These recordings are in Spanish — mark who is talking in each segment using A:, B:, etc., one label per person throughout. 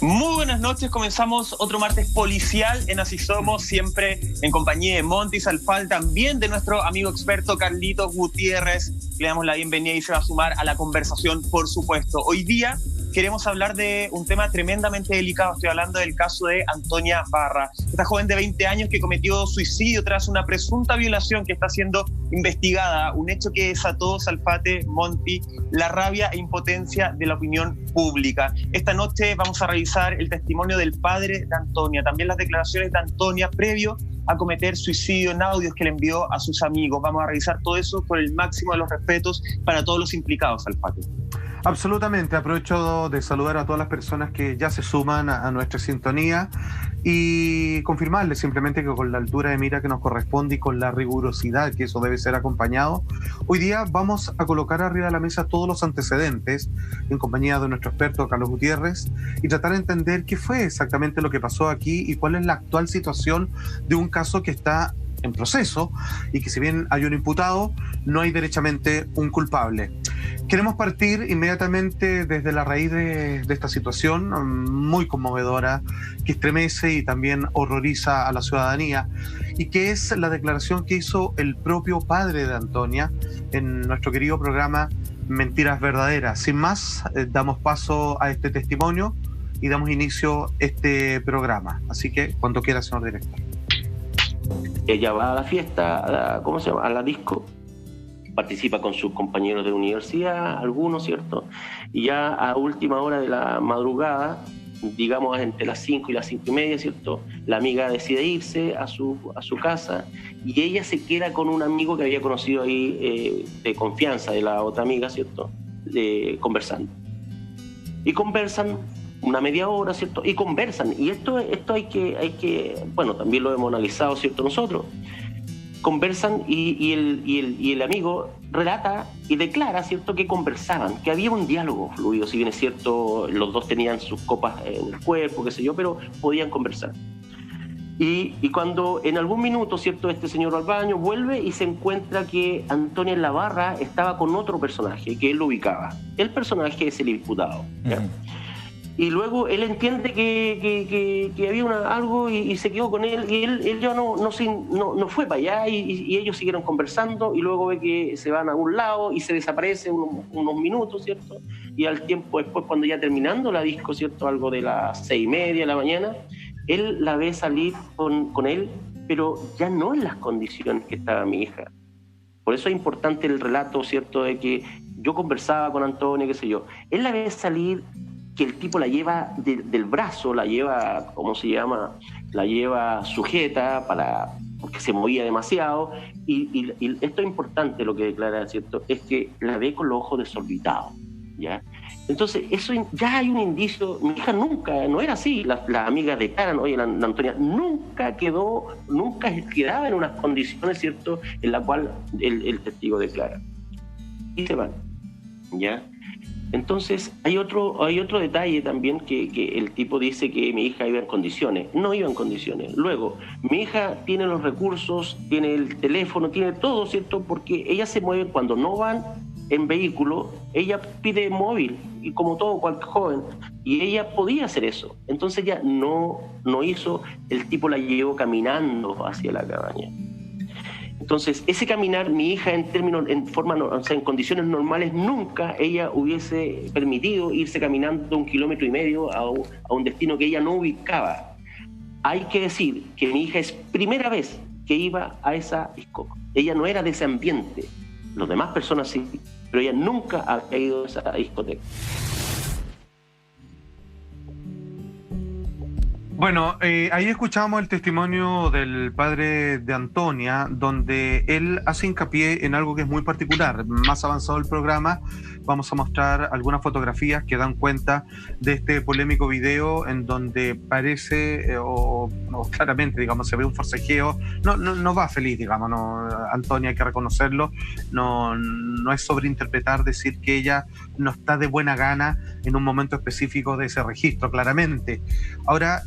A: Muy buenas noches, comenzamos otro martes policial en Así Somos, siempre en compañía de Monty Salfal, también de nuestro amigo experto Carlitos Gutiérrez. Le damos la bienvenida y se va a sumar a la conversación, por supuesto. Hoy día queremos hablar de un tema tremendamente delicado. Estoy hablando del caso de Antonia Barra, esta joven de 20 años que cometió suicidio tras una presunta violación que está siendo investigada, un hecho que desató, Salfate, Monty, la rabia e impotencia de la opinión pública. Esta noche vamos a revisar el testimonio del padre de Antonia, también las declaraciones de Antonia previo a cometer suicidio en audios que le envió a sus amigos. Vamos a revisar todo eso con el máximo de los respetos para todos los implicados, Salfate.
B: Absolutamente, aprovecho de saludar a todas las personas que ya se suman a nuestra sintonía y confirmarles simplemente que con la altura de mira que nos corresponde y con la rigurosidad que eso debe ser acompañado, hoy día vamos a colocar arriba de la mesa todos los antecedentes en compañía de nuestro experto Carlos Gutiérrez y tratar de entender qué fue exactamente lo que pasó aquí y cuál es la actual situación de un caso que está en proceso y que si bien hay un imputado, no hay derechamente un culpable. Queremos partir inmediatamente desde la raíz de esta situación muy conmovedora que estremece y también horroriza a la ciudadanía y que es la declaración que hizo el propio padre de Antonia en nuestro querido programa Mentiras Verdaderas. Sin más, damos paso a este testimonio y damos inicio a este programa. Así que cuando quiera, señor director.
C: Ella va a la fiesta, ¿cómo se llama? A la disco, participa con sus compañeros de universidad, algunos, ¿cierto? Y ya a última hora de la madrugada, digamos entre las 5 y las 5 y media, ¿cierto? La amiga decide irse a su casa y ella se queda con un amigo que había conocido ahí de confianza de la otra amiga, ¿cierto? Conversando. Y conversan una media hora, ¿cierto? Y conversan. Y esto hay que, bueno, también lo hemos analizado, ¿cierto? Nosotros. Conversan y el amigo relata y declara, ¿cierto?, que conversaban, que había un diálogo fluido, si bien es cierto, los dos tenían sus copas en el cuerpo, qué sé yo, pero podían conversar. Y cuando en algún minuto, ¿cierto?, este señor va al baño, vuelve y se encuentra que Antonia en la barra estaba con otro personaje que él lo ubicaba. El personaje es el imputado, ¿ya? Uh-huh. Y luego él entiende que había algo y se quedó con él y él ya no fue para allá y ellos siguieron conversando y luego ve que se van a un lado y se desaparece unos minutos, ¿cierto? Y al tiempo después, cuando ya terminando la disco, ¿cierto? Algo de las 6:30 de la mañana, él la ve salir con él, pero ya no en las condiciones que estaba mi hija. Por eso es importante el relato, ¿cierto? De que yo conversaba con Antonio, qué sé yo. Él la ve salir, que el tipo la lleva del brazo, la lleva, ¿cómo se llama? La lleva sujeta porque se movía demasiado. Y esto es importante lo que declara, ¿cierto? Es que la ve con los ojos desorbitados, ¿ya? Entonces, eso ya hay un indicio. Mi hija nunca, no era así. Las amigas declaran, oye, la Antonia nunca quedaba en unas condiciones, ¿cierto?, en la cual el testigo declara. Y se van, ¿ya? Entonces, hay otro detalle también que el tipo dice que mi hija iba en condiciones. No iba en condiciones. Luego, mi hija tiene los recursos, tiene el teléfono, tiene todo, ¿cierto? Porque ella se mueve cuando no van en vehículo, ella pide móvil, y como todo cualquier joven, y ella podía hacer eso. Entonces ella no hizo, el tipo la llevó caminando hacia la cabaña. Entonces, ese caminar, mi hija en condiciones normales, nunca ella hubiese permitido irse caminando 1,5 kilómetros a un destino que ella no ubicaba. Hay que decir que mi hija es primera vez que iba a esa discoteca. Ella no era de ese ambiente. Los demás personas sí, pero ella nunca había ido a esa discoteca.
B: Bueno, ahí escuchamos el testimonio del padre de Antonia, donde él hace hincapié en algo que es muy particular. Más avanzado el programa, vamos a mostrar algunas fotografías que dan cuenta de este polémico video en donde parece, o claramente, digamos, se ve un forcejeo. No va feliz, digamos, no, Antonia, hay que reconocerlo. No es sobreinterpretar, decir que ella no está de buena gana en un momento específico de ese registro, claramente. Ahora,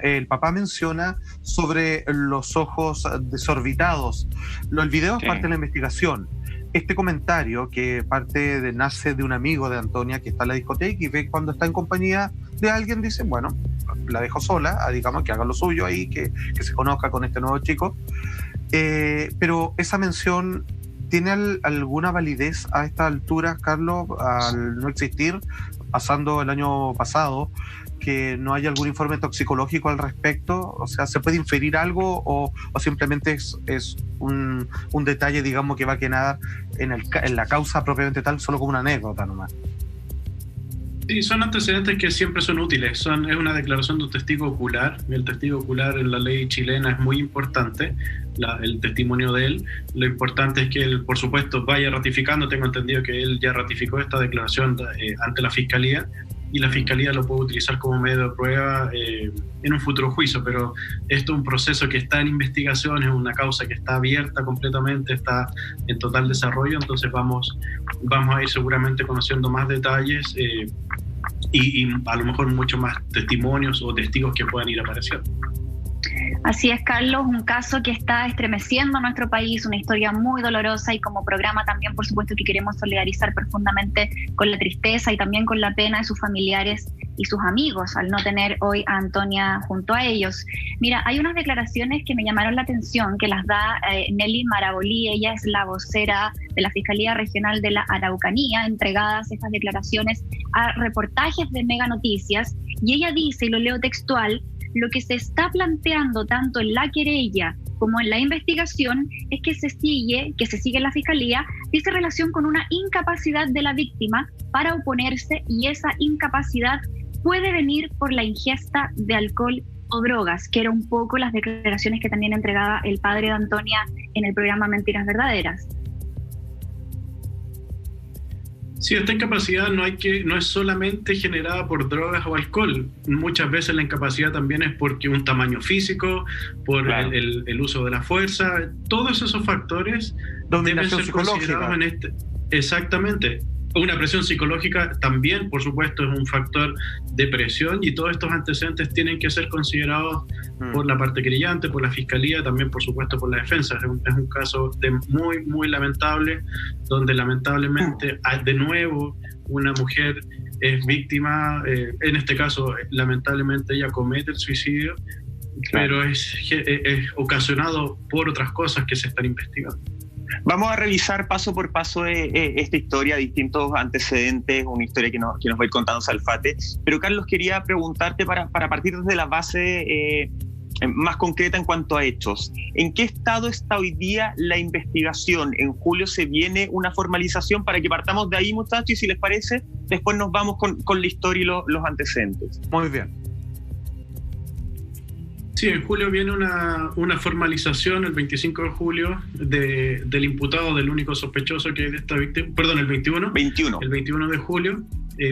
B: el papá menciona sobre los ojos desorbitados. El video es parte de la investigación. Este comentario que nace de un amigo de Antonia que está en la discoteca y ve cuando está en compañía de alguien dice, bueno, la dejo sola, digamos, que haga lo suyo ahí, que se conozca con este nuevo chico. Pero esa mención, ¿tiene alguna validez a esta altura, Carlos, al no existir, pasando el año pasado, que no haya algún informe toxicológico al respecto? O sea, ¿se puede inferir algo o simplemente es un detalle, digamos, que va a quedar en la causa propiamente tal, solo como una anécdota nomás?
D: Sí, son antecedentes que siempre son útiles. Es una declaración de un testigo ocular. El testigo ocular en la ley chilena es muy importante, el testimonio de él. Lo importante es que él, por supuesto, vaya ratificando. Tengo entendido que él ya ratificó esta declaración ante la Fiscalía, y la Fiscalía lo puede utilizar como medio de prueba en un futuro juicio, pero esto es un proceso que está en investigación, es una causa que está abierta completamente, está en total desarrollo, entonces vamos a ir seguramente conociendo más detalles y a lo mejor mucho más testimonios o testigos que puedan ir apareciendo.
E: Así es, Carlos, un caso que está estremeciendo a nuestro país, una historia muy dolorosa, y como programa también, por supuesto, que queremos solidarizar profundamente con la tristeza y también con la pena de sus familiares y sus amigos al no tener hoy a Antonia junto a ellos. Mira, hay unas declaraciones que me llamaron la atención, que las da Nelly Marabolí. Ella es la vocera de la Fiscalía Regional de la Araucanía, entregadas estas declaraciones a reportajes de Mega Noticias, y ella dice, y lo leo textual: lo que se está planteando tanto en la querella como en la investigación es que se sigue en la Fiscalía, dice, relación con una incapacidad de la víctima para oponerse, y esa incapacidad puede venir por la ingesta de alcohol o drogas, que era un poco las declaraciones que también entregaba el padre de Antonia en el programa Mentiras Verdaderas.
D: Sí, esta incapacidad no es solamente generada por drogas o alcohol. Muchas veces la incapacidad también es porque un tamaño físico, por claro, el uso de la fuerza, todos esos factores deben ser considerados en este. Exactamente. Una presión psicológica también, por supuesto, es un factor de presión, y todos estos antecedentes tienen que ser considerados por la parte querellante, por la Fiscalía, también, por supuesto, por la defensa. Es un caso muy, muy lamentable, donde lamentablemente, de nuevo, una mujer es víctima. En este caso, lamentablemente, ella comete el suicidio, claro, pero es ocasionado por otras cosas que se están investigando.
A: Vamos a revisar paso por paso esta historia, distintos antecedentes, una historia que nos va a ir contando Salfate. Pero Carlos, quería preguntarte para partir desde la base más concreta en cuanto a hechos. ¿En qué estado está hoy día la investigación? En julio se viene una formalización, para que partamos de ahí, muchachos, y si les parece, después nos vamos con la historia y los antecedentes.
B: Muy bien.
D: Sí, en julio viene una formalización, el 25 de julio, del imputado, del único sospechoso que hay de esta víctima. Perdón, el 21. El 21 de julio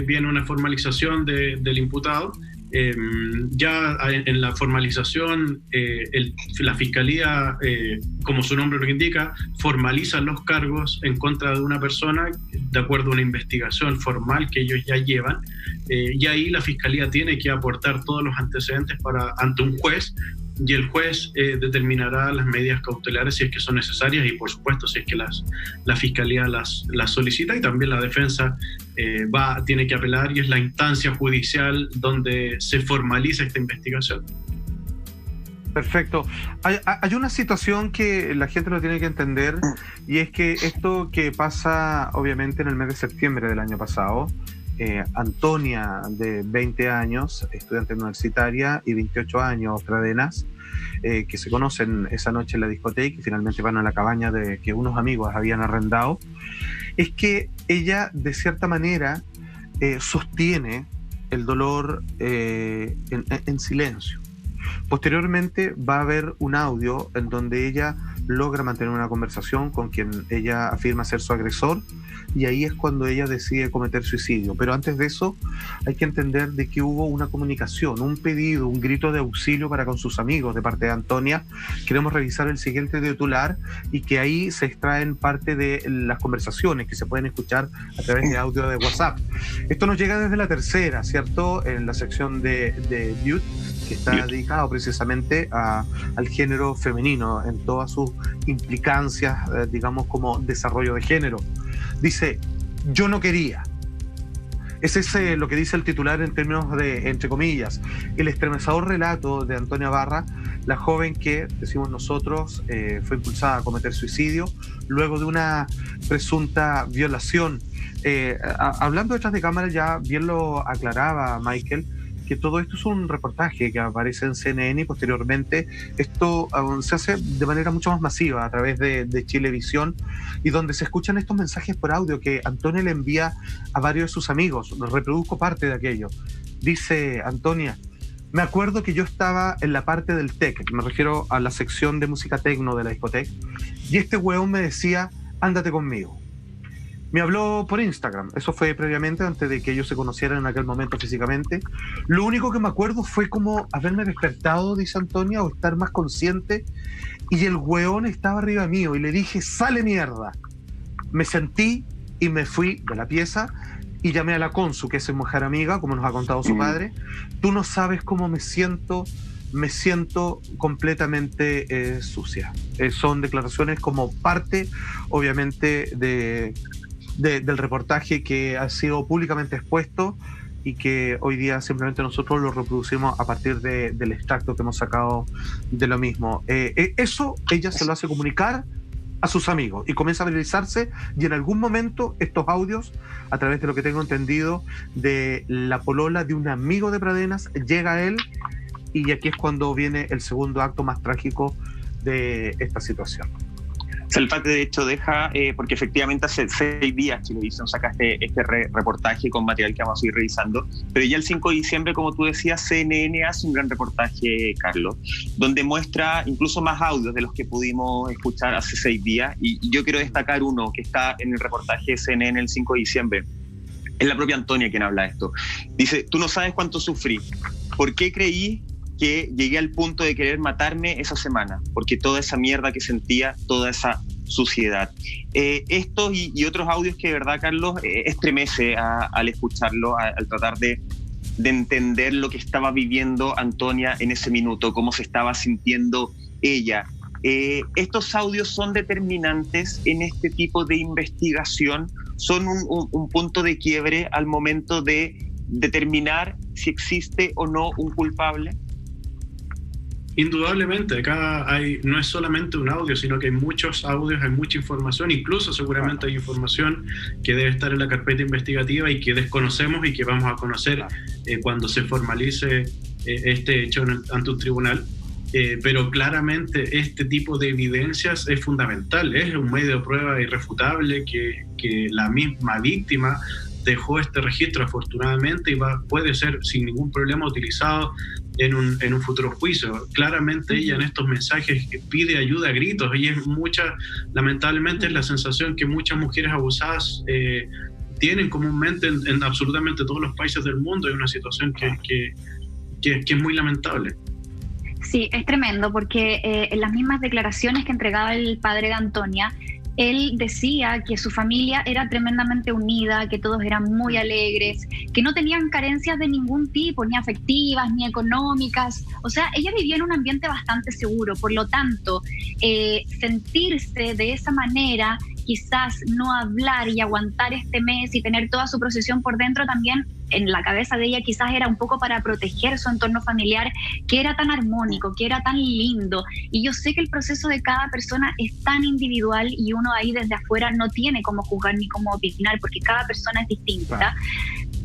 D: viene una formalización del imputado. Ya en la formalización, la Fiscalía, como su nombre lo indica, formaliza los cargos en contra de una persona de acuerdo a una investigación formal que ellos ya llevan, y ahí la Fiscalía tiene que aportar todos los antecedentes ante un juez, y el juez determinará las medidas cautelares si es que son necesarias, y por supuesto si es que la Fiscalía las solicita, y también la defensa tiene que apelar, y es la instancia judicial donde se formaliza esta investigación.
B: Perfecto. Hay una situación que la gente lo tiene que entender, y es que esto que pasa obviamente en el mes de septiembre del año pasado, Antonia, de 20 años, estudiante universitaria, y 28 años, Pradenas, que se conocen esa noche en la discoteca y finalmente van a la cabaña que unos amigos habían arrendado, es que ella, de cierta manera, sostiene el dolor en silencio. Posteriormente va a haber un audio en donde ella logra mantener una conversación con quien ella afirma ser su agresor, y ahí es cuando ella decide cometer suicidio. Pero antes de eso hay que entender de que hubo una comunicación, un pedido, un grito de auxilio para con sus amigos de parte de Antonia. Queremos revisar el siguiente titular, y que ahí se extraen parte de las conversaciones que se pueden escuchar a través de audio de WhatsApp. Esto nos llega desde La Tercera, ¿cierto? En la sección de Youth, que está dedicado precisamente al género femenino en todas sus implicancias, digamos, como desarrollo de género. Dice: yo no quería. Es lo que dice el titular en términos de, entre comillas, el estremecedor relato de Antonia Barra, la joven que, decimos nosotros, fue impulsada a cometer suicidio luego de una presunta violación. Hablando detrás de cámara, ya bien lo aclaraba Michael, que todo esto es un reportaje que aparece en CNN y posteriormente esto se hace de manera mucho más masiva a través de Chilevisión, y donde se escuchan estos mensajes por audio que Antonia le envía a varios de sus amigos. Reproduzco parte de aquello. Dice Antonia: me acuerdo que yo estaba en la parte del tech, me refiero a la sección de música tecno de la discoteca, y este hueón me decía, ándate conmigo. Me habló por Instagram, eso fue previamente, antes de que ellos se conocieran en aquel momento físicamente. Lo único que me acuerdo fue como haberme despertado, dice Antonia, o estar más consciente, y el hueón estaba arriba mío, y le dije, sale mierda. Me sentí y me fui de la pieza, y llamé a la Consu, que es su mujer amiga, como nos ha contado su padre. Tú no sabes cómo me siento completamente sucia. Son declaraciones como parte, obviamente, del reportaje que ha sido públicamente expuesto y que hoy día simplemente nosotros lo reproducimos a partir del extracto que hemos sacado de lo mismo. Eso ella se lo hace comunicar a sus amigos y comienza a viralizarse, y en algún momento estos audios, a través de lo que tengo entendido de la polola de un amigo de Pradenas, llega a él, y aquí es cuando viene el segundo acto más trágico de esta situación.
A: Salfate, de hecho, deja, porque efectivamente hace 6 días Chilevisión saca este reportaje con material que vamos a ir revisando, pero ya el 5 de diciembre, como tú decías, CNN hace un gran reportaje, Carlos, donde muestra incluso más audios de los que pudimos escuchar hace 6 días, y yo quiero destacar uno que está en el reportaje de CNN el 5 de diciembre. Es la propia Antonia quien habla de esto. Dice, tú no sabes cuánto sufrí. ¿Por qué creí que llegué al punto de querer matarme esa semana? Porque toda esa mierda que sentía, toda esa suciedad. Estos y otros audios que de verdad, Carlos, estremece al escucharlo, al tratar de entender lo que estaba viviendo Antonia en ese minuto, cómo se estaba sintiendo ella. Estos audios son determinantes en este tipo de investigación, son un punto de quiebre al momento de determinar si existe o no un culpable.
D: Indudablemente, acá no es solamente un audio, sino que hay muchos audios, hay mucha información, incluso seguramente hay información que debe estar en la carpeta investigativa y que desconocemos y que vamos a conocer cuando se formalice este hecho ante un tribunal. Pero claramente este tipo de evidencias es fundamental, es un medio de prueba irrefutable que la misma víctima dejó este registro afortunadamente y puede ser sin ningún problema utilizado en un futuro juicio. Claramente ella en estos mensajes pide ayuda a gritos, y lamentablemente es la sensación que muchas mujeres abusadas tienen comúnmente en absolutamente todos los países del mundo. Es una situación que es muy lamentable.
E: Sí, es tremendo, porque en las mismas declaraciones que entregaba el padre de Antonia, él decía que su familia era tremendamente unida, que todos eran muy alegres, que no tenían carencias de ningún tipo, ni afectivas, ni económicas. O sea, ella vivía en un ambiente bastante seguro. Por lo tanto, sentirse de esa manera, quizás no hablar y aguantar este mes y tener toda su procesión por dentro, también en la cabeza de ella quizás era un poco para proteger su entorno familiar, que era tan armónico, que era tan lindo. Y yo sé que el proceso de cada persona es tan individual, y uno ahí desde afuera no tiene cómo juzgar ni cómo opinar, porque cada persona es distinta.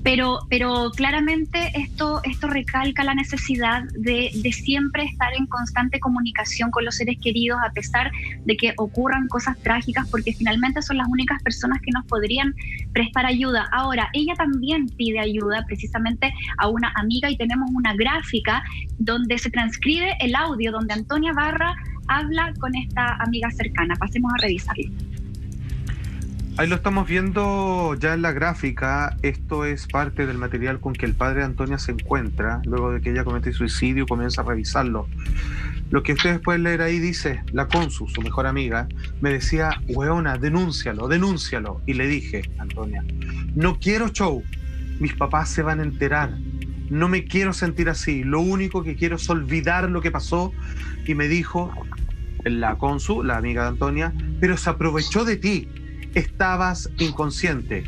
E: Pero claramente esto recalca la necesidad de siempre estar en constante comunicación con los seres queridos, a pesar de que ocurran cosas trágicas, porque finalmente son las únicas personas que nos podrían prestar ayuda. Ahora, ella también pide ayuda precisamente a una amiga, y tenemos una gráfica donde se transcribe el audio donde Antonia Barra habla con esta amiga cercana. Pasemos a revisarlo.
B: Ahí lo estamos viendo ya en la gráfica. Esto es parte del material con que el padre de Antonia se encuentra luego de que ella comete suicidio y comienza a revisarlo. Lo que ustedes pueden leer ahí dice: la Consu, su mejor amiga, me decía, hueona, denúncialo. Y le dije, Antonia, no quiero show, mis papás se van a enterar, no me quiero sentir así, lo único que quiero es olvidar lo que pasó. Y me dijo la Consu, la amiga de Antonia, pero se aprovechó de ti, estabas inconsciente.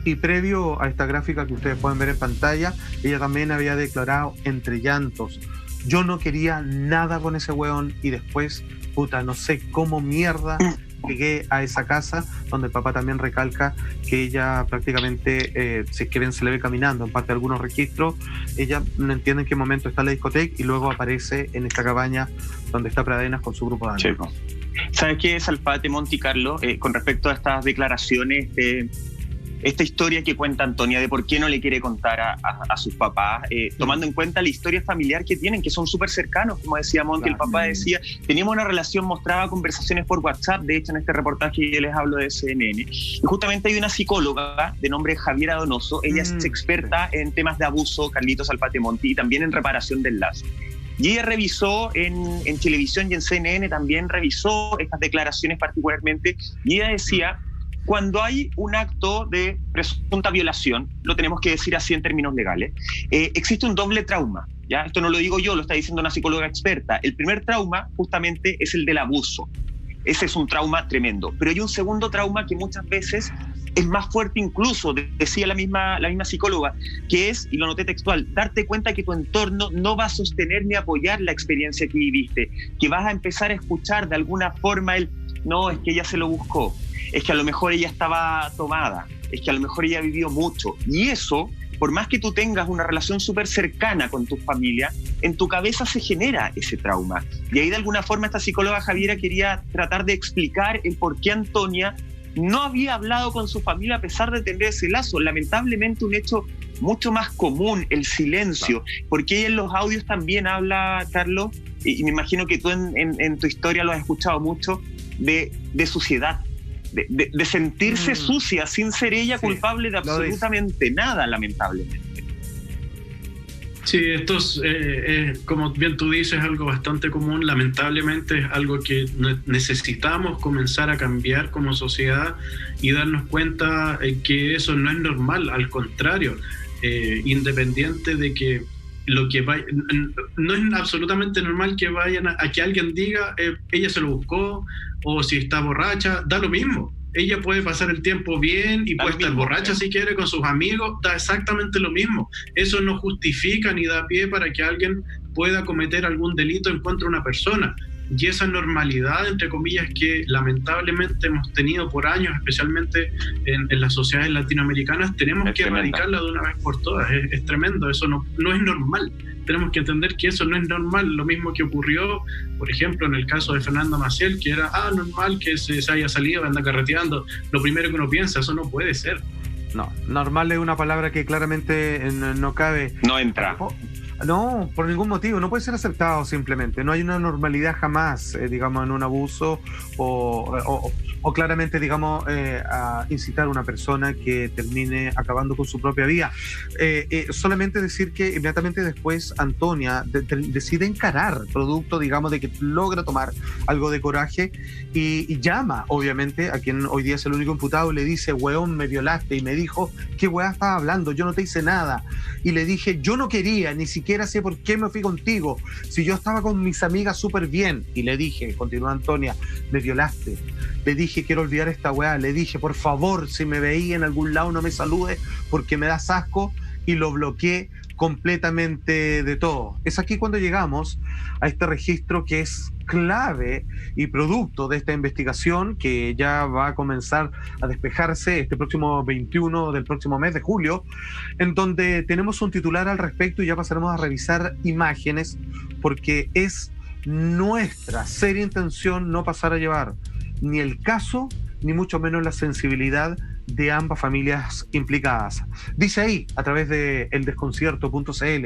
B: Y previo a esta gráfica que ustedes pueden ver en pantalla, ella también había declarado entre llantos: yo no quería nada con ese weón, y después, puta, no sé cómo mierda llegué a esa casa, donde el papá también recalca que ella prácticamente, si es que bien se le ve caminando en parte de algunos registros, ella no entiende en qué momento está en la discoteca y luego aparece en esta cabaña donde está Pradenas con su grupo de amigos.
A: ¿Sabes qué, Salfate, Monti, Carlos? Con respecto a estas declaraciones, esta historia que cuenta Antonia de por qué no le quiere contar a sus papás, tomando en cuenta la historia familiar que tienen, que son súper cercanos, como decía Monti, claro. El papá decía, teníamos una relación, mostraba conversaciones por WhatsApp, de hecho en este reportaje yo les hablo de CNN, y justamente hay una psicóloga de nombre Javiera Donoso, ella es experta en temas de abuso, Carlitos, Salfate, Monti, y también en reparación del lazo. Y ella revisó en televisión y en CNN, también revisó estas declaraciones particularmente, y ella decía, cuando hay un acto de presunta violación, lo tenemos que decir así en términos legales, existe un doble trauma, ¿ya? Esto no lo digo yo, lo está diciendo una psicóloga experta. El primer trauma justamente es el del abuso. Ese es un trauma tremendo. Pero hay un segundo trauma que muchas veces es más fuerte incluso, decía la misma psicóloga, que es, y lo noté textual, darte cuenta que tu entorno no va a sostener ni apoyar la experiencia que viviste, que vas a empezar a escuchar de alguna forma no, es que ella se lo buscó, es que a lo mejor ella estaba tomada, es que a lo mejor ella vivió mucho. Y eso, por más que tú tengas una relación súper cercana con tu familia, en tu cabeza se genera ese trauma. Y ahí de alguna forma esta psicóloga Javiera quería tratar de explicar el por qué Antonia no había hablado con su familia a pesar de tener ese lazo. Lamentablemente un hecho mucho más común, el silencio, porque ella en los audios también habla, Carlos, y me imagino que tú en tu historia lo has escuchado mucho, de suciedad. De sentirse sucia sin ser ella culpable de absolutamente nada, lamentablemente.
D: Sí, esto es, como bien tú dices, algo bastante común. Lamentablemente es algo que necesitamos comenzar a cambiar como sociedad y darnos cuenta que eso no es normal, al contrario, independiente de que no es absolutamente normal que vayan a que alguien diga ella se lo buscó, o si está borracha, da lo mismo. Ella puede pasar el tiempo bien y puede estar borracha si quiere con sus amigos, da exactamente lo mismo. Eso no justifica ni da pie para que alguien pueda cometer algún delito en contra de una persona. Y esa normalidad, entre comillas, que lamentablemente hemos tenido por años, especialmente en las sociedades latinoamericanas, tenemos que erradicarla de una vez por todas. Es tremendo, eso no es normal. Tenemos que entender que eso no es normal. Lo mismo que ocurrió, por ejemplo, en el caso de Fernanda Maciel, que era normal que se haya salido, anda carreteando. Lo primero que uno piensa, eso no puede ser.
B: No, normal es una palabra que claramente no cabe.
A: No entra.
B: No, por ningún motivo, no puede ser aceptado simplemente. No hay una normalidad jamás, digamos, en un abuso o claramente, digamos, a incitar a una persona que termine acabando con su propia vida. Solamente decir que inmediatamente después Antonia decide encarar, producto, digamos, de que logra tomar algo de coraje y llama, obviamente, a quien hoy día es el único imputado, y le dice, weón, me violaste, y me dijo, ¿qué weá estaba hablando? Yo no te hice nada. Y le dije, yo no quería, ni siquiera sé por qué me fui contigo, si yo estaba con mis amigas súper bien. Y le dije, continúa Antonia, me violaste. Le dije, quiero olvidar esta weá. Le dije, por favor, si me veía en algún lado no me saludes porque me das asco, y lo bloqueé completamente de todo. Es aquí cuando llegamos a este registro que es clave y producto de esta investigación que ya va a comenzar a despejarse este próximo 21 del próximo mes de julio, en donde tenemos un titular al respecto y ya pasaremos a revisar imágenes, porque es nuestra seria intención no pasar a llevar ni el caso ni mucho menos la sensibilidad de ambas familias implicadas. Dice ahí, a través de eldesconcierto.cl,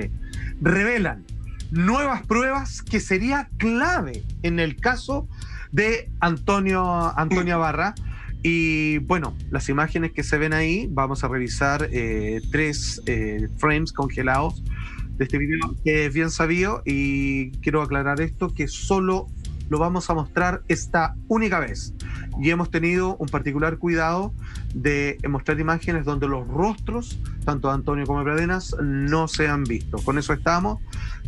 B: revelan nuevas pruebas que sería clave en el caso de Antonia Barra. Y bueno, las imágenes que se ven ahí, vamos a revisar 3 frames congelados de este video, que es bien sabido, y quiero aclarar esto, que solo lo vamos a mostrar esta única vez, y hemos tenido un particular cuidado de mostrar imágenes donde los rostros, tanto de Antonio como de Pradenas, no se han visto. Con eso estamos,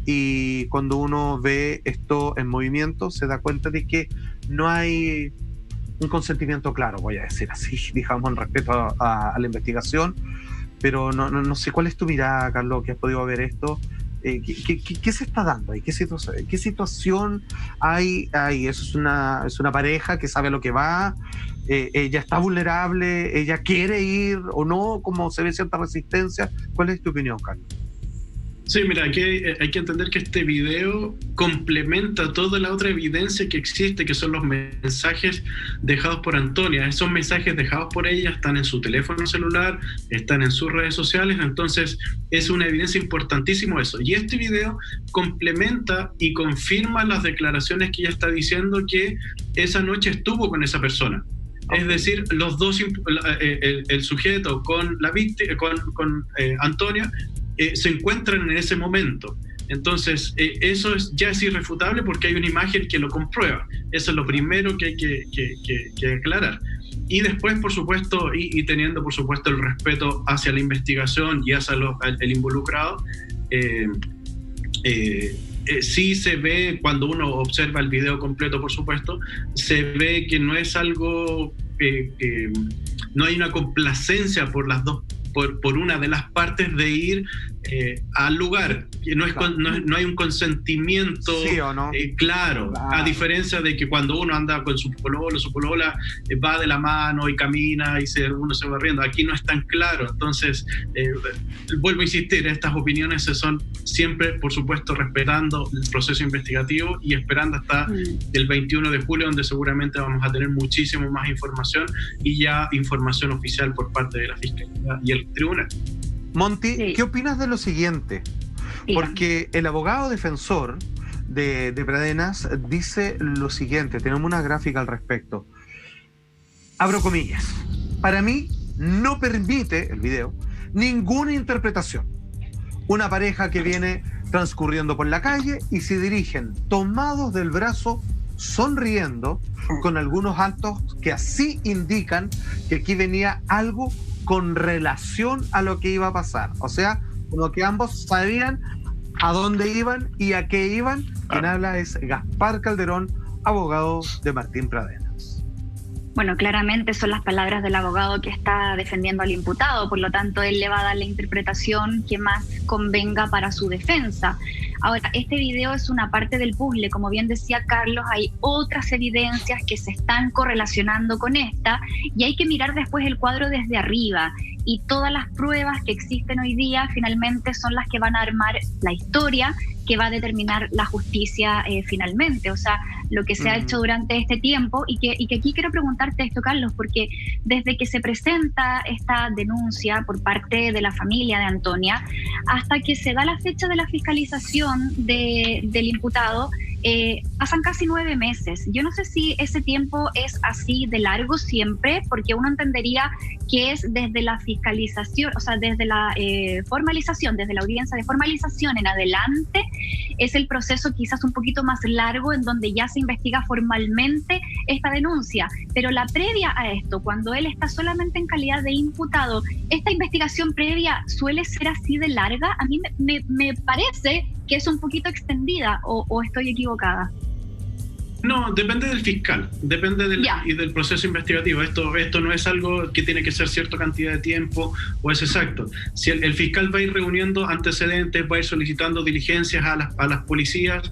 B: y cuando uno ve esto en movimiento se da cuenta de que no hay consentimiento claro, voy a decir así, digamos, en respeto a la investigación, pero no sé cuál es tu mirada, Carlos, que has podido ver esto. ¿Qué se está dando ahí? ¿Qué situación hay ahí? ¿Eso es una pareja que sabe lo que va? ¿Ella está vulnerable? ¿Ella quiere ir o no? ¿Cómo se ve cierta resistencia? ¿Cuál es tu opinión, Carlos?
D: Sí, mira, aquí hay que entender que este video complementa toda la otra evidencia que existe, que son los mensajes dejados por Antonia. Esos mensajes dejados por ella están en su teléfono celular, están en sus redes sociales, entonces es una evidencia importantísima eso. Y este video complementa y confirma las declaraciones que ella está diciendo que esa noche estuvo con esa persona. Es decir, los dos, el sujeto con la víctima, con Antonia, se encuentran en ese momento. Entonces, eso ya es irrefutable porque hay una imagen que lo comprueba. Eso es lo primero que hay que aclarar. Y después, por supuesto, y teniendo, por supuesto, el respeto hacia la investigación y hacia el involucrado, sí se ve, cuando uno observa el video completo, por supuesto, se ve que no es algo, no hay una complacencia por una de las partes de ir al lugar. No hay un consentimiento, ¿sí o no? Claro, a diferencia de que cuando uno anda con su polola va de la mano y camina y uno se va riendo. Aquí no es tan claro. Entonces, vuelvo a insistir, estas opiniones se son siempre, por supuesto, respetando el proceso investigativo y esperando hasta el 21 de julio, donde seguramente vamos a tener muchísimo más información y ya información oficial por parte de la Fiscalía y el Tribunal.
B: Monty, sí. ¿Qué opinas de lo siguiente? Porque el abogado defensor de Pradenas dice lo siguiente, tenemos una gráfica al respecto. Abro comillas. Para mí no permite el video ninguna interpretación. Una pareja que viene transcurriendo por la calle y se dirigen tomados del brazo, sonriendo, con algunos actos que así indican que aquí venía algo con relación a lo que iba a pasar. O sea, como que ambos sabían a dónde iban y a qué iban. Quien habla es Gaspar Calderón, abogado de Martín Pradenas.
E: Bueno, claramente son las palabras del abogado que está defendiendo al imputado, por lo tanto él le va a dar la interpretación que más convenga para su defensa. Ahora, este video es una parte del puzzle, como bien decía Carlos, hay otras evidencias que se están correlacionando con esta y hay que mirar después el cuadro desde arriba, y todas las pruebas que existen hoy día finalmente son las que van a armar la historia que va a determinar la justicia finalmente, o sea, lo que se ha hecho durante este tiempo y que aquí quiero preguntarte esto, Carlos, porque desde que se presenta esta denuncia por parte de la familia de Antonia hasta que se da la fecha de la fiscalización del imputado, pasan casi 9 meses. Yo no sé si ese tiempo es así de largo siempre, porque uno entendería que es desde la fiscalización, o sea, desde la formalización, desde la audiencia de formalización en adelante, es el proceso quizás un poquito más largo en donde ya se investiga formalmente esta denuncia. Pero la previa a esto, cuando él está solamente en calidad de imputado, ¿esta investigación previa suele ser así de larga? A mí me parece que es un poquito extendida, o estoy equivocada.
D: No, depende del fiscal, depende del proceso investigativo. Esto no es algo que tiene que ser cierta cantidad de tiempo o es exacto. Si el fiscal va a ir reuniendo antecedentes, va a ir solicitando diligencias a las policías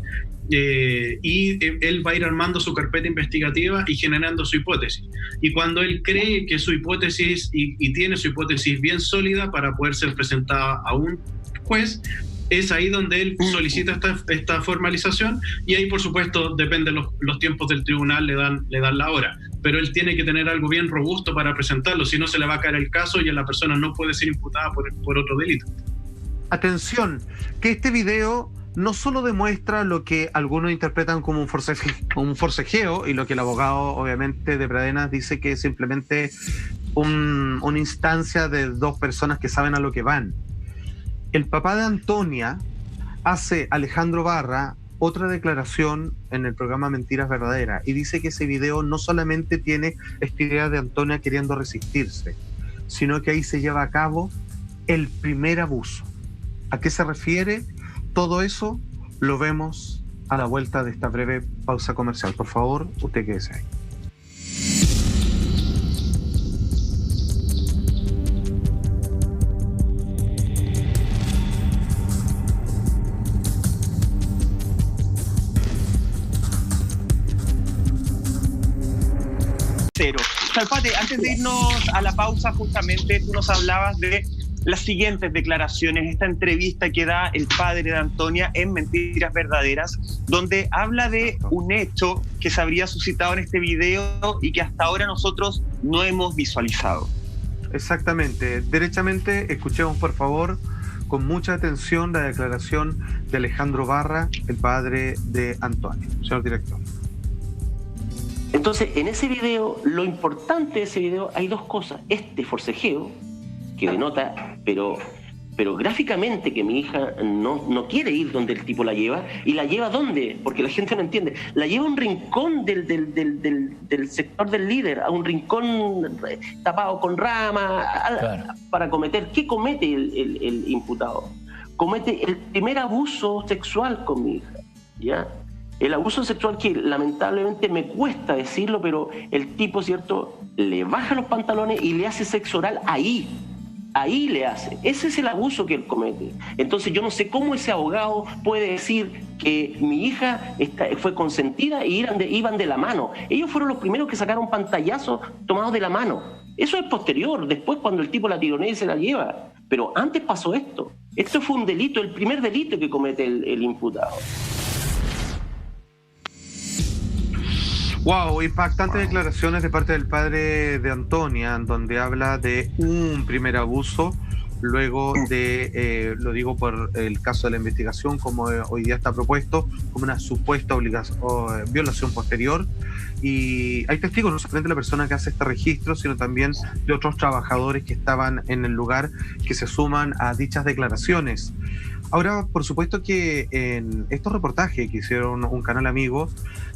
D: y él va a ir armando su carpeta investigativa y generando su hipótesis. Y cuando él cree que su hipótesis y tiene su hipótesis bien sólida para poder ser presentada a un juez, es ahí donde él solicita esta formalización y ahí, por supuesto, depende los tiempos del tribunal, le dan la hora. Pero él tiene que tener algo bien robusto para presentarlo, si no se le va a caer el caso y la persona no puede ser imputada por otro delito.
B: Atención, que este video no solo demuestra lo que algunos interpretan como un forcejeo y lo que el abogado, obviamente, de Pradenas dice que es simplemente una instancia de dos personas que saben a lo que van. El papá de Antonia hace, Alejandro Barra, otra declaración en el programa Mentiras Verdaderas y dice que ese video no solamente tiene esta idea de Antonia queriendo resistirse, sino que ahí se lleva a cabo el primer abuso. ¿A qué se refiere? Todo eso lo vemos a la vuelta de esta breve pausa comercial. Por favor, usted quédese ahí.
A: Salfate, antes de irnos a la pausa, justamente tú nos hablabas de las siguientes declaraciones, esta entrevista que da el padre de Antonia en Mentiras Verdaderas, donde habla de un hecho que se habría suscitado en este video y que hasta ahora nosotros no hemos visualizado.
B: Exactamente. Derechamente, escuchemos por favor con mucha atención la declaración de Alejandro Barra, el padre de Antonia. Señor director.
C: Entonces, en ese video, lo importante de ese video, hay dos cosas. Este forcejeo, que denota, pero gráficamente que mi hija no quiere ir donde el tipo la lleva. ¿Y la lleva dónde? Porque la gente no entiende. La lleva a un rincón del sector del líder, a un rincón tapado con ramas, claro, para cometer. ¿Qué comete el imputado? Comete el primer abuso sexual con mi hija, ¿ya? El abuso sexual que lamentablemente me cuesta decirlo, pero el tipo, ¿cierto?, le baja los pantalones y le hace sexo oral ahí le hace. Ese es el abuso que él comete. Entonces yo no sé cómo ese abogado puede decir que mi hija fue consentida y iban de la mano. Ellos fueron los primeros que sacaron pantallazos tomados de la mano. Eso es posterior, después cuando el tipo la tironea y se la lleva. Pero antes pasó esto. Esto fue un delito, el primer delito que comete el imputado.
B: Wow, impactantes declaraciones de parte del padre de Antonia, en donde habla de un primer abuso, luego de, lo digo por el caso de la investigación, como hoy día está propuesto, como una supuesta violación posterior. Y hay testigos, no solamente de la persona que hace este registro, sino también de otros trabajadores que estaban en el lugar que se suman a dichas declaraciones. Ahora, por supuesto que en estos reportajes que hicieron un canal amigo,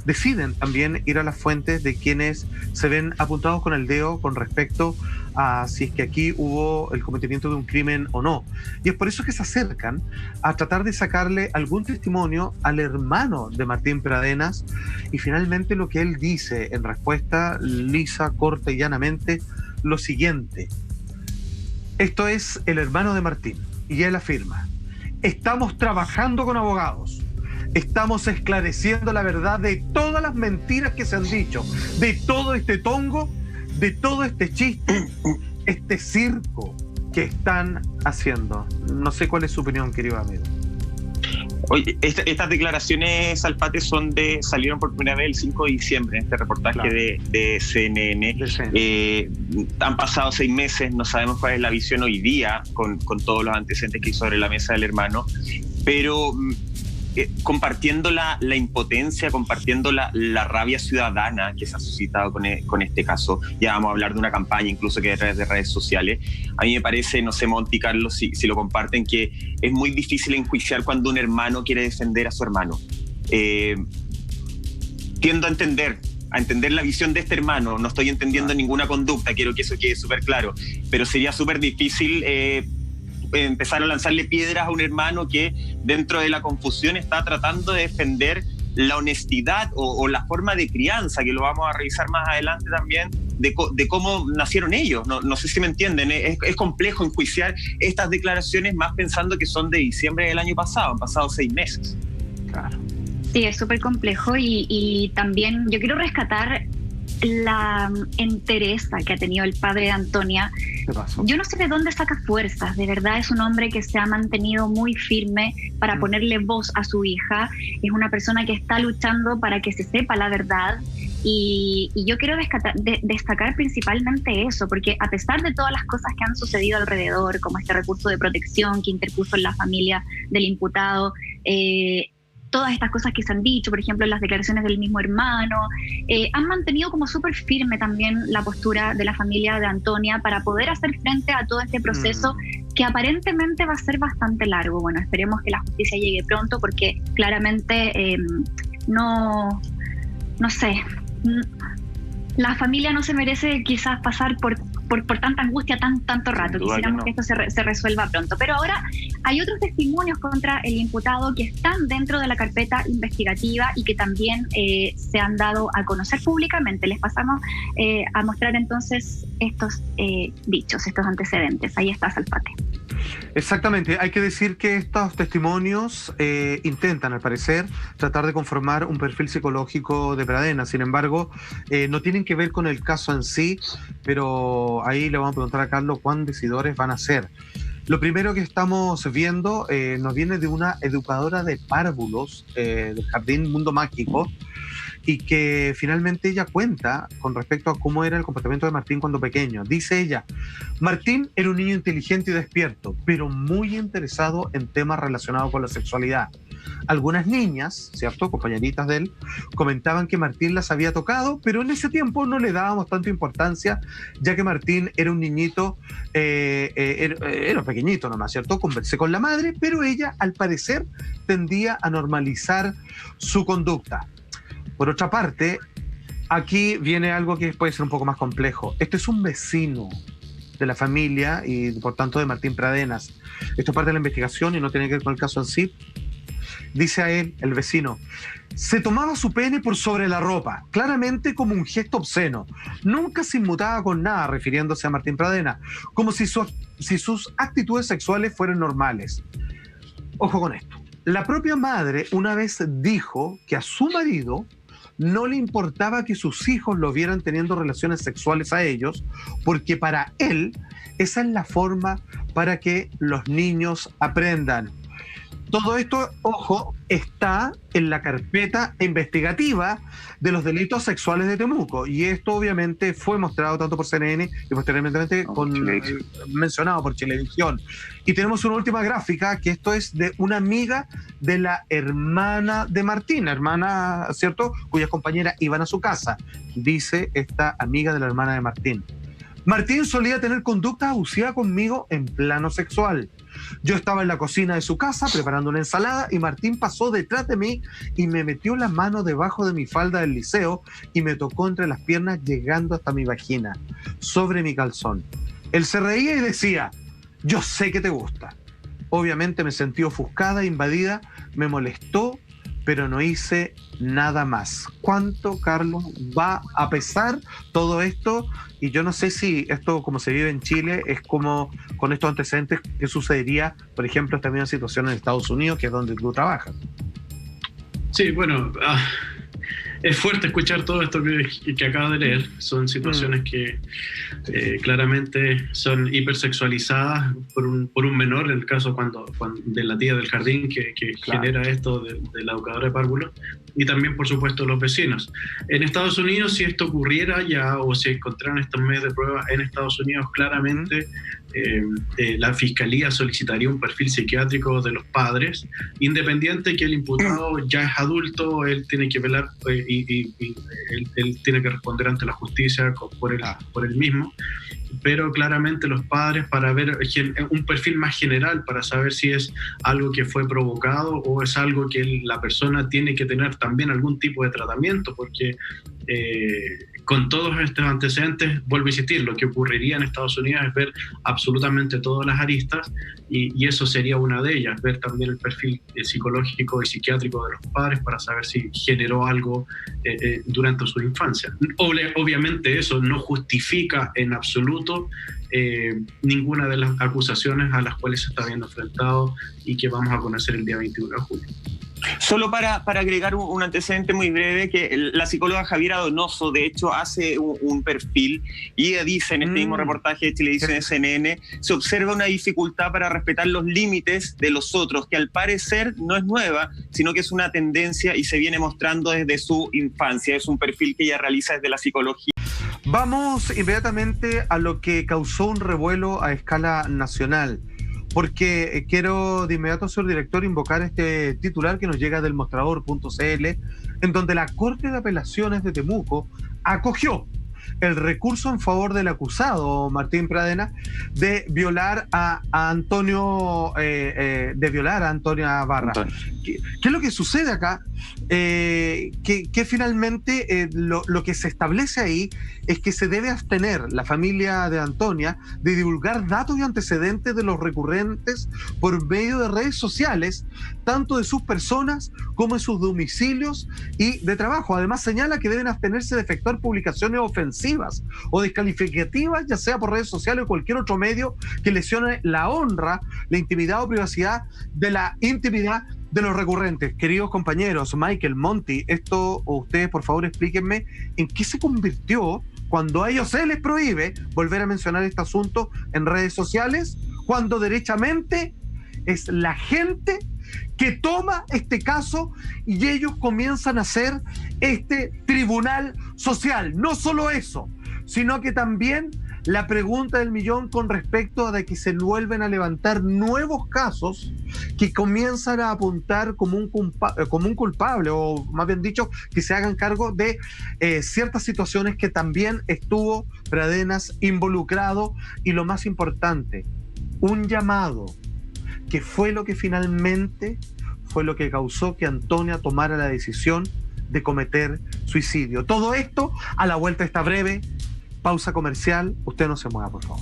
B: deciden también ir a las fuentes de quienes se ven apuntados con el dedo con respecto a si es que aquí hubo el cometimiento de un crimen o no. Y es por eso que se acercan a tratar de sacarle algún testimonio al hermano de Martín Pradenas, y finalmente lo que él dice en respuesta lisa, corta y llanamente, lo siguiente. Esto es el hermano de Martín, y él afirma: estamos trabajando con abogados, estamos esclareciendo la verdad de todas las mentiras que se han dicho, de todo este tongo, de todo este chiste, este circo que están haciendo. No sé cuál es su opinión, querido amigo.
A: Oye, estas declaraciones, Salfate, salieron por primera vez el 5 de diciembre en este reportaje, claro, de CNN. Han pasado 6 meses, no sabemos cuál es la visión hoy día con todos los antecedentes que hay sobre la mesa del hermano, pero compartiendo la impotencia, compartiendo la rabia ciudadana que se ha suscitado con este caso. Ya vamos a hablar de una campaña incluso que hay a través de redes sociales. A mí me parece, no sé, Monty, Carlos, si lo comparten, que es muy difícil enjuiciar cuando un hermano quiere defender a su hermano. Tiendo a entender la visión de este hermano, no estoy entendiendo ninguna conducta, quiero que eso quede súper claro, pero sería súper difícil empezar a lanzarle piedras a un hermano que dentro de la confusión está tratando de defender la honestidad o la forma de crianza, que lo vamos a revisar más adelante también, de cómo nacieron ellos. No sé si me entienden, es complejo enjuiciar estas declaraciones más pensando que son de diciembre del año pasado, han pasado 6 meses.
B: Claro.
E: Sí, es súper complejo y también yo quiero rescatar la entereza que ha tenido el padre de Antonia.
B: ¿Qué pasó?
E: Yo no sé de dónde saca fuerzas, de verdad es un hombre que se ha mantenido muy firme para ponerle voz a su hija, es una persona que está luchando para que se sepa la verdad y yo quiero destacar principalmente eso, porque a pesar de todas las cosas que han sucedido alrededor, como este recurso de protección que interpuso en la familia del imputado, todas estas cosas que se han dicho, por ejemplo, las declaraciones del mismo hermano, han mantenido como súper firme también la postura de la familia de Antonia para poder hacer frente a todo este proceso que aparentemente va a ser bastante largo. Bueno, esperemos que la justicia llegue pronto porque claramente no sé, la familia no se merece quizás pasar por tanta angustia tanto rato. Quisiéramos que esto se resuelva pronto. Pero ahora hay otros testimonios contra el imputado que están dentro de la carpeta investigativa y que también se han dado a conocer públicamente. Les pasamos a mostrar entonces estos dichos, estos antecedentes. Ahí está, Salfate.
B: Exactamente, hay que decir que estos testimonios intentan, al parecer, tratar de conformar un perfil psicológico de Pradena. Sin embargo, no tienen que ver con el caso en sí, pero ahí le vamos a preguntar a Carlos cuán decidores van a ser. Lo primero que estamos viendo nos viene de una educadora de párvulos del Jardín Mundo Mágico, y que finalmente ella cuenta con respecto a cómo era el comportamiento de Martín cuando pequeño. Dice ella: Martín era un niño inteligente y despierto, pero muy interesado en temas relacionados con la sexualidad. Algunas niñas, ¿cierto?, compañeritas de él, comentaban que Martín las había tocado, pero en ese tiempo no le dábamos tanta importancia, ya que Martín era un niñito, era pequeñito nomás, ¿cierto? Conversé con la madre, pero ella, al parecer, tendía a normalizar su conducta. Por otra parte, aquí viene algo que puede ser un poco más complejo. Este es un vecino de la familia y por tanto de Martín Pradenas. Esto es parte de la investigación y no tiene que ver con el caso en sí. Dice a él, el vecino: se tomaba su pene por sobre la ropa, claramente como un gesto obsceno. Nunca se inmutaba con nada, refiriéndose a Martín Pradenas, como si sus actitudes sexuales fueran normales. Ojo con esto. La propia madre una vez dijo que a su marido no le importaba que sus hijos lo vieran teniendo relaciones sexuales a ellos, porque para él esa es la forma para que los niños aprendan. Todo esto, ojo, está en la carpeta investigativa de los delitos sexuales de Temuco, y esto obviamente fue mostrado tanto por CNN y posteriormente mencionado por Chilevisión. Y tenemos una última gráfica, que esto es de una amiga de la hermana de Martín, hermana, ¿cierto?, cuyas compañeras iban a su casa. Dice esta amiga de la hermana de Martín: Martín solía tener conducta abusiva conmigo en plano sexual. Yo estaba en la cocina de su casa preparando una ensalada y Martín pasó detrás de mí y me metió la mano debajo de mi falda del liceo y me tocó entre las piernas, llegando hasta mi vagina, sobre mi calzón. Él se reía y decía: yo sé que te gusta. Obviamente me sentí ofuscada, invadida, me molestó, pero no hice nada más. ¿Cuánto, Carlos, va a pesar todo esto? Y yo no sé si esto, como se vive en Chile, es como con estos antecedentes que sucedería, por ejemplo, esta misma situación en Estados Unidos, que es donde tú trabajas.
D: Sí, bueno, es fuerte escuchar todo esto que acabo de leer. Son situaciones que claramente son hipersexualizadas por un menor, en el caso cuando de la tía del jardín que claro, genera esto de la educadora de párvulos, y también, por supuesto, los vecinos. En Estados Unidos, si esto ocurriera ya, o se encontraran estos medios de prueba en Estados Unidos, claramente la fiscalía solicitaría un perfil psiquiátrico de los padres, independiente que el imputado ya es adulto, él tiene que velar y él tiene que responder ante la justicia por él mismo, pero claramente los padres, para ver un perfil más general, para saber si es algo que fue provocado o es algo que la persona tiene que tener también algún tipo de tratamiento, porque con todos estos antecedentes, vuelvo a insistir, lo que ocurriría en Estados Unidos es ver absolutamente todas las aristas, y eso sería una de ellas, ver también el perfil psicológico y psiquiátrico de los padres para saber si generó algo durante su infancia. Obviamente eso no justifica en absoluto ninguna de las acusaciones a las cuales se está viendo enfrentado y que vamos a conocer el día 21 de julio.
A: Solo para agregar un antecedente muy breve, que la psicóloga Javiera Donoso, de hecho, hace un perfil, y ella dice en este mismo reportaje de Chilevisión de CNN, se observa una dificultad para respetar los límites de los otros, que al parecer no es nueva, sino que es una tendencia y se viene mostrando desde su infancia. Es un perfil que ella realiza desde la psicología.
B: Vamos inmediatamente a lo que causó un revuelo a escala nacional, porque quiero de inmediato, señor director, invocar este titular que nos llega del mostrador.cl, en donde la Corte de Apelaciones de Temuco acogió el recurso en favor del acusado Martín Pradenas de violar a Antonio, Barra. ¿Qué es lo que sucede acá? Que finalmente lo que se establece ahí es que se debe abstener la familia de Antonia de divulgar datos y antecedentes de los recurrentes por medio de redes sociales, tanto de sus personas como de sus domicilios y de trabajo. Además, señala que deben abstenerse de efectuar publicaciones ofensivas ofensivas o descalificativas, ya sea por redes sociales o cualquier otro medio que lesione la honra, la intimidad o privacidad de la intimidad de los recurrentes. Queridos compañeros, Michael, Monty, esto, ustedes por favor explíquenme en qué se convirtió cuando a ellos se les prohíbe volver a mencionar este asunto en redes sociales, cuando derechamente es la gente que toma este caso y ellos comienzan a hacer este tribunal social. No solo eso, sino que también la pregunta del millón con respecto a de que se vuelven a levantar nuevos casos que comienzan a apuntar como un culpable, o más bien dicho, que se hagan cargo de ciertas situaciones que también estuvo Pradenas involucrado, y lo más importante, un llamado que fue lo que finalmente fue lo que causó que Antonia tomara la decisión de cometer suicidio. Todo esto a la vuelta de esta breve pausa comercial. Usted no se mueva, por favor.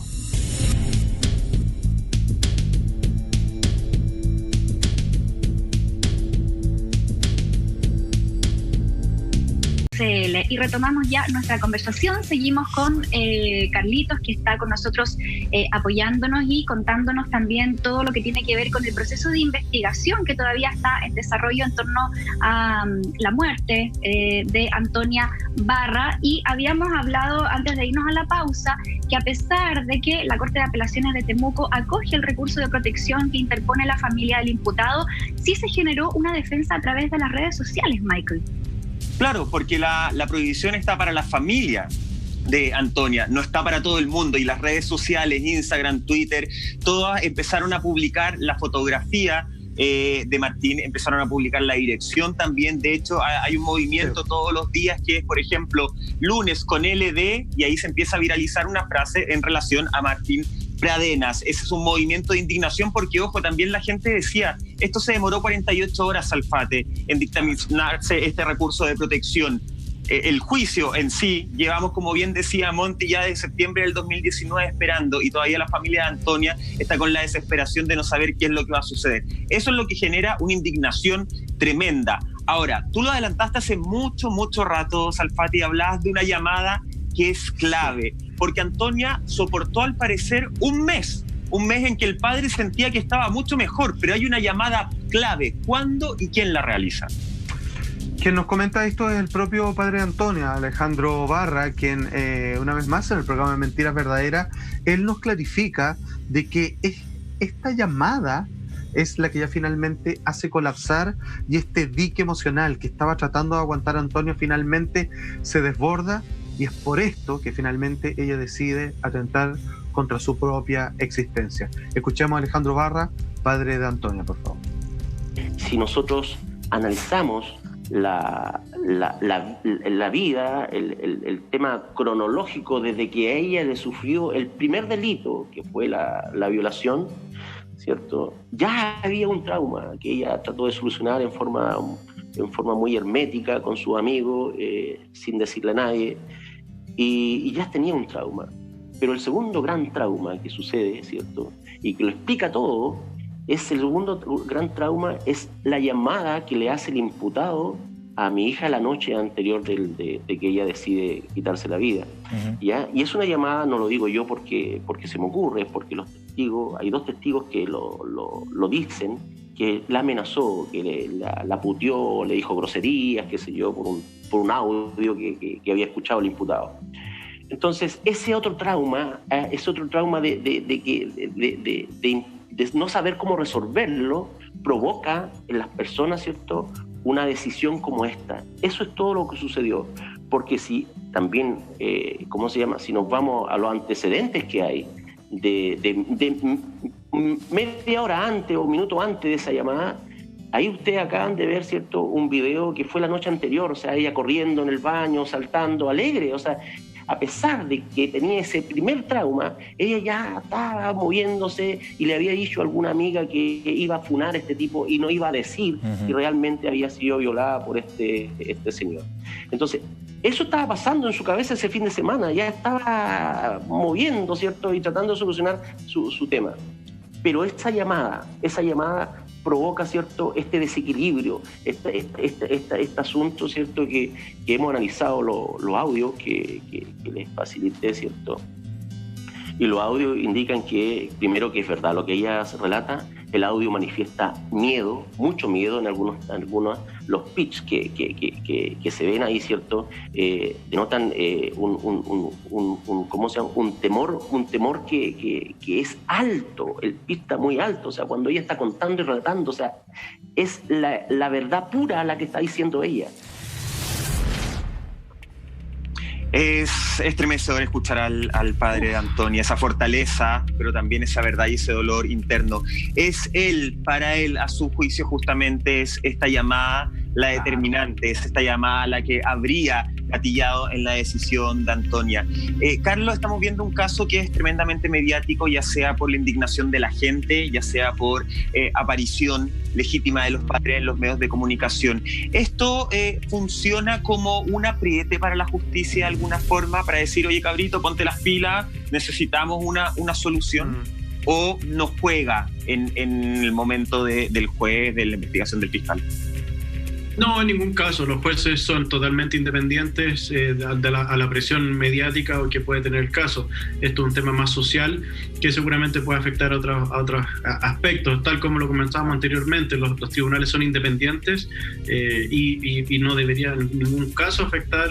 E: Y retomamos ya nuestra conversación. Seguimos con Carlitos, que está con nosotros apoyándonos y contándonos también todo lo que tiene que ver con el proceso de investigación que todavía está en desarrollo en torno a la muerte de Antonia Barra. Y habíamos hablado antes de irnos a la pausa que, a pesar de que la Corte de Apelaciones de Temuco acoge el recurso de protección que interpone la familia del imputado, sí se generó una defensa a través de las redes sociales, Michael.
A: Claro, porque la prohibición está para la familia de Antonia, no está para todo el mundo, y las redes sociales, Instagram, Twitter, todas empezaron a publicar la fotografía de Martín, empezaron a publicar la dirección también. De hecho, hay un movimiento todos los días que es, por ejemplo, lunes con LD, y ahí se empieza a viralizar una frase en relación a Martín Pradenas. Ese es un movimiento de indignación porque, ojo, también la gente decía, esto se demoró 48 horas, Alfate, en dictaminarse este recurso de protección. El juicio en sí, llevamos, como bien decía Monty, ya de septiembre del 2019 esperando, y todavía la familia de Antonia está con la desesperación de no saber qué es lo que va a suceder. Eso es lo que genera una indignación tremenda. Ahora, tú lo adelantaste hace mucho rato, Salfati, hablabas de una llamada que es clave, porque Antonia soportó al parecer un mes en que el padre sentía que estaba mucho mejor, pero hay una llamada clave. ¿Cuándo y quién la realiza?
B: Quien nos comenta esto es el propio padre de Antonia, Alejandro Barra, quien una vez más en el programa de Mentiras Verdaderas, él nos clarifica de que esta llamada es la que ya finalmente hace colapsar, y este dique emocional que estaba tratando de aguantar Antonio finalmente se desborda, y es por esto que finalmente ella decide atentar contra su propia existencia. Escuchemos a Alejandro Barra, padre de Antonia, por favor.
C: Si nosotros analizamos la vida, el tema cronológico desde que a ella le sufrió el primer delito, que fue la violación, ¿cierto? Ya había un trauma que ella trató de solucionar en forma muy hermética con su amigo, sin decirle a nadie, y ya tenía un trauma. Pero el segundo gran trauma que sucede, ¿cierto?, y que lo explica todo, el segundo gran trauma es la llamada que le hace el imputado a mi hija la noche anterior de que ella decide quitarse la vida. Uh-huh. ¿Ya? Y es una llamada, no lo digo yo porque se me ocurre, es porque hay dos testigos que lo dicen, que la amenazó, que la puteó, le dijo groserías, qué sé yo, por un audio que había escuchado el imputado. Entonces, ese otro trauma de no saber cómo resolverlo, provoca en las personas, ¿cierto?, una decisión como esta. Eso es todo lo que sucedió. Porque si también, si nos vamos a los antecedentes que hay, de media hora antes o minuto antes de esa llamada, ahí ustedes acaban de ver, ¿cierto?, un video que fue la noche anterior, o sea, ella corriendo en el baño, saltando, alegre, o sea, a pesar de que tenía ese primer trauma, ella ya estaba moviéndose y le había dicho a alguna amiga que iba a funar a este tipo y no iba a decir que realmente había sido violada por este señor. Entonces, eso estaba pasando en su cabeza ese fin de semana, ya estaba moviendo, ¿cierto?, y tratando de solucionar su tema. Pero esa llamada provoca, ¿cierto?, este desequilibrio, este asunto, ¿cierto?, que hemos analizado los audios que les facilité, ¿cierto? Y los audios indican que, primero, que es verdad lo que ella relata. El audio manifiesta miedo, mucho miedo en algunos los pitch que se ven ahí, ¿cierto? Denotan ¿cómo se llama? Un temor que es alto, el pitch está muy alto, o sea, cuando ella está contando y relatando, o sea, es la verdad pura la que está diciendo ella.
A: Es estremecedor escuchar al padre de Antonia, esa fortaleza, pero también esa verdad y ese dolor interno. Es él, para él, a su juicio, justamente es esta llamada la determinante, es esta llamada la que habría gatillado en la decisión de Antonia. Carlos, estamos viendo un caso que es tremendamente mediático, ya sea por la indignación de la gente, ya sea por aparición legítima de los padres en los medios de comunicación. ¿Esto funciona como un apriete para la justicia de alguna forma, para decir, oye, cabrito, ponte las pilas, necesitamos una solución? ¿O no juega en el momento del juez, de la investigación del fiscal?
D: No, en ningún caso. Los jueces son totalmente independientes a la presión mediática que puede tener el caso. Esto es un tema más social que seguramente puede afectar a otros aspectos. Tal como lo comentábamos anteriormente, los tribunales son independientes y no debería en ningún caso afectar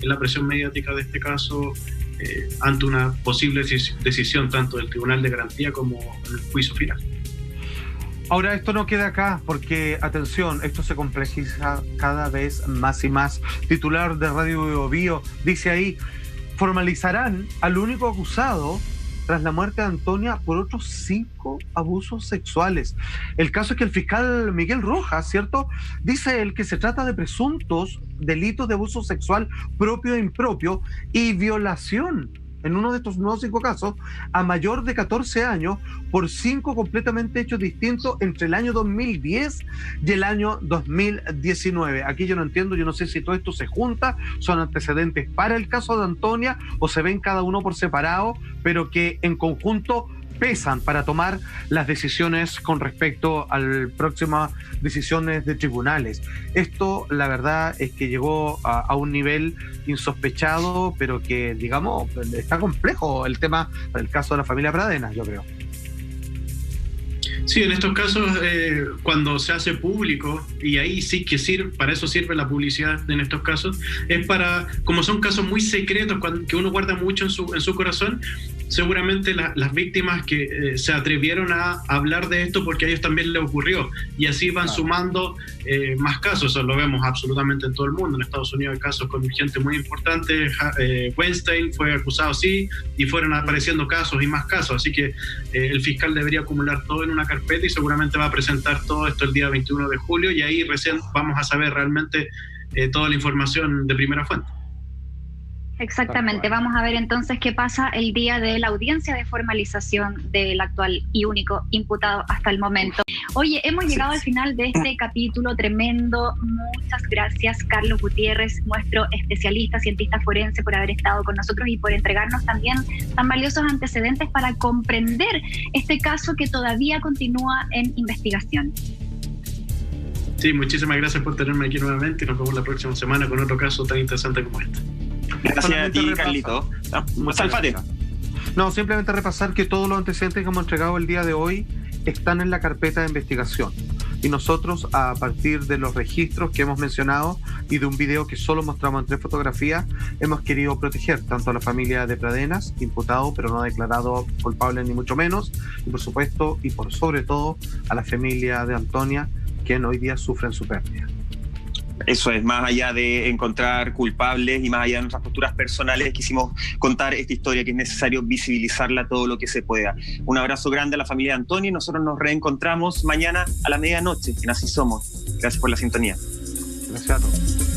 D: la presión mediática de este caso ante una posible decisión tanto del Tribunal de Garantía como el juicio final.
B: Ahora, esto no queda acá, porque, atención, esto se complejiza cada vez más y más. Titular de Radio Biobío dice ahí, formalizarán al único acusado tras la muerte de Antonia por otros 5 abusos sexuales. El caso es que el fiscal Miguel Rojas, ¿cierto?, dice él que se trata de presuntos delitos de abuso sexual propio e impropio y violación, en uno de estos nuevos 5 casos, a mayor de 14 años por 5 completamente hechos distintos entre el año 2010 y el año 2019. Aquí yo no entiendo, yo no sé si todo esto se junta, son antecedentes para el caso de Antonia o se ven cada uno por separado, pero que en conjunto pesan para tomar las decisiones con respecto a las próximas decisiones de tribunales. Esto, la verdad, es que llegó a un nivel insospechado, pero que, digamos, está complejo el tema para el caso de la familia Pradenas, yo creo.
D: Sí, en estos casos, cuando se hace público, y ahí sí que sirve, para eso sirve la publicidad en estos casos, es para, como son casos muy secretos, que uno guarda mucho en su corazón, seguramente las víctimas que se atrevieron a hablar de esto porque a ellos también les ocurrió, y así van sumando más casos. Eso lo vemos absolutamente en todo el mundo. En Estados Unidos hay casos con gente muy importante. Weinstein fue acusado, sí, y fueron apareciendo casos y más casos, así que el fiscal debería acumular todo en una carpeta y seguramente va a presentar todo esto el día 21 de julio, y ahí recién vamos a saber realmente toda la información de primera fuente.
E: Exactamente, vamos a ver entonces qué pasa el día de la audiencia de formalización del actual y único imputado hasta el momento. Oye, hemos llegado al final de este capítulo tremendo. Muchas gracias, Carlos Gutiérrez, nuestro especialista, cientista forense, por haber estado con nosotros y por entregarnos también tan valiosos antecedentes para comprender este caso que todavía continúa en investigación.
D: Sí, muchísimas gracias por tenerme aquí nuevamente y nos vemos la próxima semana con otro caso tan interesante como este.
A: Gracias a ti, Carlito.
B: No, simplemente repasar que todos los antecedentes que hemos entregado el día de hoy están en la carpeta de investigación. Y nosotros, a partir de los registros que hemos mencionado y de un video que solo mostramos en 3 fotografías, hemos querido proteger tanto a la familia de Pradenas, imputado pero no declarado culpable ni mucho menos, y por supuesto y por sobre todo a la familia de Antonia, quien hoy día sufren su pérdida.
A: Eso es, más allá de encontrar culpables y más allá de nuestras posturas personales, quisimos contar esta historia que es necesario visibilizarla todo lo que se pueda. Un abrazo grande a la familia de Antonia y nosotros nos reencontramos mañana a la medianoche en Así Somos. Gracias por la sintonía.
B: Gracias a todos.